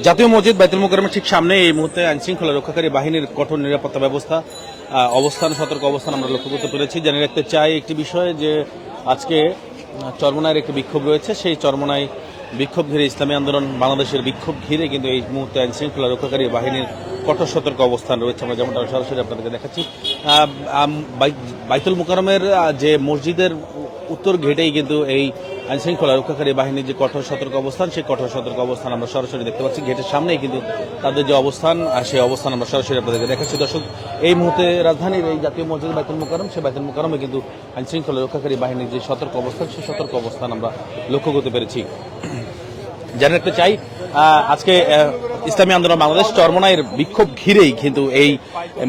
জাতীয় মসজিদ বাইতুল মুকাররমের ঠিক সামনে এই মুহূর্তে আইনশৃঙ্খলা রক্ষাকারী বাহিনীর কঠোর নিরাপত্তা ব্যবস্থা সতর্ক অবস্থান আমরা লক্ষ্য করতে পেরেছি। জানিয়ে রাখতে চাই একটি বিষয় যে আজকে চরমোনাইয়ের একটি বিক্ষোভ রয়েছে, সেই চরমোনাই বিক্ষোভ ঘিরে ইসলামী আন্দোলন বাংলাদেশের বিক্ষোভ ঘিরে কিন্তু এই মুহূর্তে আইনশৃঙ্খলা রক্ষাকারী বাহিনীর কঠোর সতর্ক অবস্থান রয়েছে। আমরা যেমনটা সরাসরি আপনাদেরকে দেখাচ্ছি, বাইতুল মুকাররমের যে মসজিদের উত্তর গেটেই কিন্তু এই আইনশৃঙ্খলা রক্ষাকারী বাহিনীর যে কঠোর সতর্ক অবস্থান, সেই কঠোর সতর্ক অবস্থান আমরা সরাসরি দেখতে পাচ্ছি। গেটের সামনেই কিন্তু তাদের যে অবস্থান, সেই অবস্থান আমরা সরাসরি আপনাদেরকে দেখাচ্ছি। দর্শক, এই মুহূর্তে রাজধানীর এই জাতীয় মসজিদ বাইতুল মুকাররম, সেই বাইতুল মুকাররমে কিন্তু আইনশৃঙ্খলা রক্ষাকারী বাহিনীর যে সতর্ক অবস্থান, সেই সতর্ক অবস্থান আমরা লক্ষ্য করতে পেরেছি। জানিয়ে রাখতে চাই আজকে ইসলামী আন্দোলন বাংলাদেশ চরমোনাইয়ের বিক্ষোভ ঘিরেই কিন্তু এই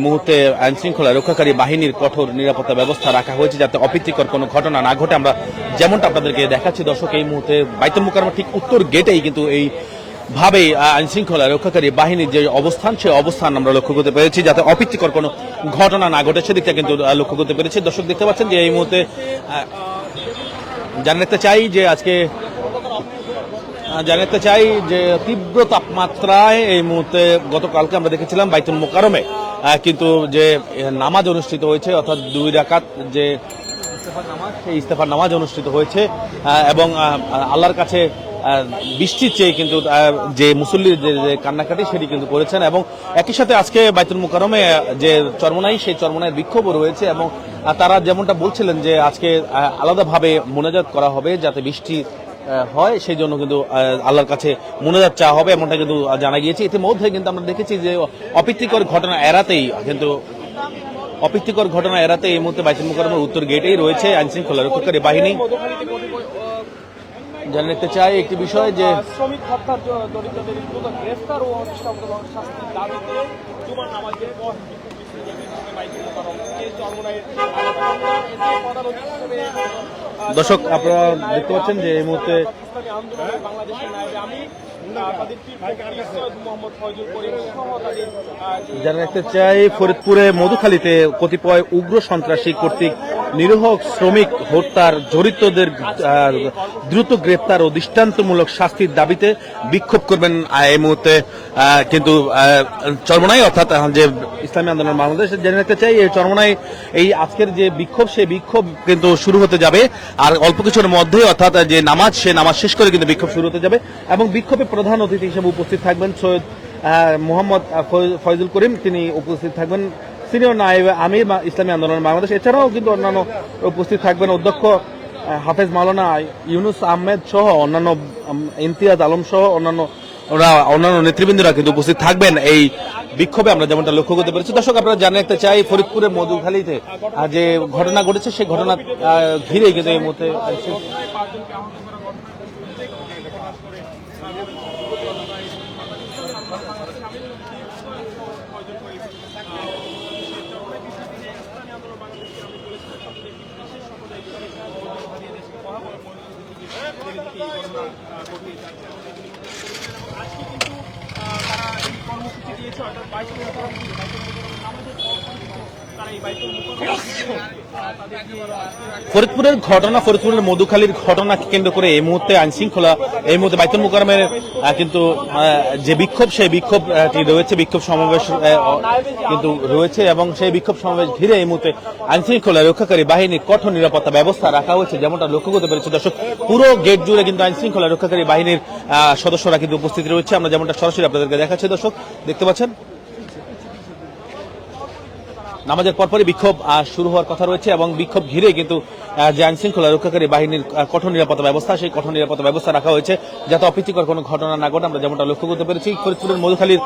মুহূর্তে আইনশৃঙ্খলা রক্ষাকারী বাহিনীর কঠোর নিরাপত্তা ব্যবস্থা রাখা হয়েছে, যাতে অপ্রীতিকর কোনো ঘটনা না ঘটে। আমরা যেমনটা আপনাদেরকে দেখাচ্ছি দর্শক, এই মুহূর্তে বাইতুল মুকাররমের ঠিক উত্তর গেটেই কিন্তু এই ভাবেই আইনশৃঙ্খলা রক্ষাকারী বাহিনীর যে অবস্থান, সেই অবস্থান আমরা লক্ষ্য করতে পেরেছি, যাতে অপ্রীতিকর কোনো ঘটনা না ঘটে সেদিকটা কিন্তু লক্ষ্য করতে পেরেছি। দর্শক, দেখতে পাচ্ছেন যে এই মুহূর্তে জানিয়ে রাখতে চাই যে তীব্র তাপমাত্রায় এই মুহূর্তে গতকালকে আমরা দেখেছিলাম বাইতুল মুকাররমে কিন্তু যে নামাজ অনুষ্ঠিত হয়েছে, অর্থাৎ 2 রাকাত যে সেই ইস্তেফার নামাজ অনুষ্ঠিত হয়েছে এবং আল্লাহর কাছে বৃষ্টির চেয়ে কিন্তু যে মুসল্লির যে কান্নাকাটি সেটি কিন্তু করেছেন। এবং একই সাথে আজকে বাইতুল মুকাররমে যে চরমোনাই, সেই চরমোনাইয়ের বিক্ষোভও রয়েছে এবং তারা যেমনটা বলছিলেন যে আজকে আলাদাভাবে মোনাজাত করা হবে যাতে বৃষ্টি হয়, সেই জন্য কিন্তু আল্লাহর কাছে মোনাজাত চাওয়া হবে, এমনটা কিন্তু জানা গিয়েছে। ইতিমধ্যে কিন্তু আমরা দেখেছি যে অপ্রীতিকর ঘটনা এড়াতেই এই মুহূর্তে বাইতুল মুকাররমের উত্তর গেটেই রয়েছে আইনশৃঙ্খলা রক্ষাকারী বাহিনী। জানিয়ে রাখতে চাই একটি বিষয় যে শ্রমিক হত্যার দরিদ্রদের গ্রেফতার ও শাস্তির দাবিতে জুমার নামাজের পর দর্শক, আপনারা দেখতে পাচ্ছেন যে এই মুহূর্তে জানিয়ে রাখতে চাই ফরিদপুরে মধুখালীতে কতিপয় উগ্র সন্ত্রাসী কর্তৃক নিরীহ শ্রমিক হত্যার জড়িতদের দ্রুত গ্রেপ্তার ও দৃষ্টান্তমূলক শাস্তির দাবিতে বিক্ষোভ করবেন এই মুহূর্তে কিন্তু চরমোনাই, অর্থাৎ যে ইসলামী আন্দোলন বাংলাদেশ। জানিয়ে রাখতে চাই এই চরমোনাই এই আজকের যে বিক্ষোভ, সেই বিক্ষোভ কিন্তু শুরু হতে যাবে আর অল্প কিছুর মধ্যে, অর্থাৎ যে নামাজ, সে নামাজ শেষ করে কিন্তু বিক্ষোভ শুরু হতে যাবে এবং বিক্ষোভে প্রধান অতিথি হিসেবে উপস্থিত থাকবেন সৈয়দ মোহাম্মদ ফয়জুল করিম, তিনি উপস্থিত থাকবেন সিনিয়র নায়েব আমির ইসলামী আন্দোলন বাংলাদেশ। এছাড়াও কিন্তু অন্যান্য উপস্থিত থাকবেন অধ্যক্ষ হাফেজ মাওলানা ইউনুস আহমেদ সহ অন্যান্য, ইমতিয়াজ আলম সহ অন্যান্য নেতৃবৃন্দরা কিন্তু উপস্থিত থাকবেন এই বিক্ষোভে, আমরা যেমনটা লক্ষ্য করতে পেরেছি। দর্শক, আপনারা জানিয়ে রাখতে চাই ফরিদপুরের মধুখালীতে যে ঘটনা ঘটেছে, সেই ঘটনা ঘিরেই কিন্তু এই মুহূর্তে ফরিদপুরের মধুখালীর ঘটনাকে কেন্দ্র করে এই মুহূর্তে বাইতুল মুকাররমের কিন্তু যে বিক্ষোভ, সেই বিক্ষোভটি রয়েছে, বিক্ষোভ সমাবেশ কিন্তু রয়েছে এবং সেই বিক্ষোভ সমাবেশ ঘিরে এই মুহূর্তে আইনশৃঙ্খলা রক্ষাকারী বাহিনীর কঠোর নিরাপত্তা ব্যবস্থা রাখা হয়েছে, যেমনটা লক্ষ্য করতে পেরেছি। দর্শক, পুরো গেট জুড়ে কিন্তু আইনশৃঙ্খলা রক্ষাকারী বাহিনীর সদস্যরা কিন্তু উপস্থিত রয়েছে, আমরা যেমনটা সরাসরি আপনাদেরকে দেখাচ্ছি। দর্শক, দেখতে পাচ্ছেন নামাজের পরপরই বিক্ষোভ শুরু হওয়ার কথা রয়েছে এবং বিক্ষোভ ঘিরে কিন্তু যে আইনশৃঙ্খলা রক্ষাকারী বাহিনীর কঠোর নিরাপত্তা ব্যবস্থা, সেই কঠোর নিরাপত্তা ব্যবস্থা রাখা হয়েছে যাতে অপ্রীতিকর কোনো ঘটনা না ঘটে, আমরা যেমনটা লক্ষ্য করতে পেরেছি। ফরিদপুরের মধুখালীর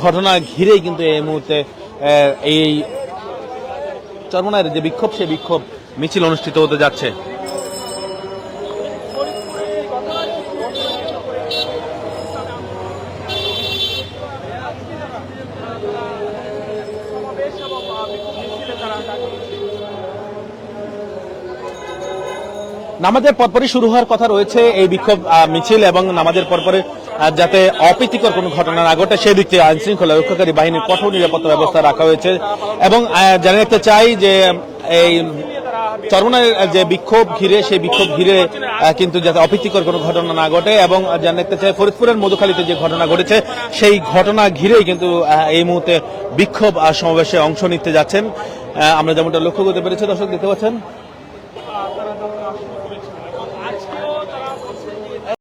ঘটনা ঘিরেই কিন্তু এই মুহূর্তে এই চরমোনাইয়ের যে বিক্ষোভ, সেই বিক্ষোভ মিছিল অনুষ্ঠিত হতে যাচ্ছে। নামাজের পরপরই শুরু হওয়ার কথা রয়েছে এই বিক্ষোভ মিছিল এবং নামাজের পরপরে যাতে অপ্রীতিকর কোনো ঘটনা না ঘটে সেই দিক থেকে আইনশৃঙ্খলা রক্ষাকারী বাহিনীর কঠোর নিরাপত্তা ব্যবস্থা রাখা হয়েছে। এবং জানিয়ে রাখতে চাই যে এই চরমনায়ের যে বিক্ষোভ ঘিরে সেই বিক্ষোভ ঘিরে কিন্তু যাতে অপ্রীতিকর কোনো ঘটনা না ঘটে এবং জানতে চাই ফরিদপুরের মধুখালীতে যে ঘটনা ঘটেছে সেই ঘটনা ঘিরেই কিন্তু এই মুহূর্তে বিক্ষোভ সমাবেশে অংশ নিতে যাচ্ছেন। আমরা যেমনটা লক্ষ্য করতে পেরেছি, দর্শক দেখতে পাচ্ছেন। তারা যখন আসলে করেছে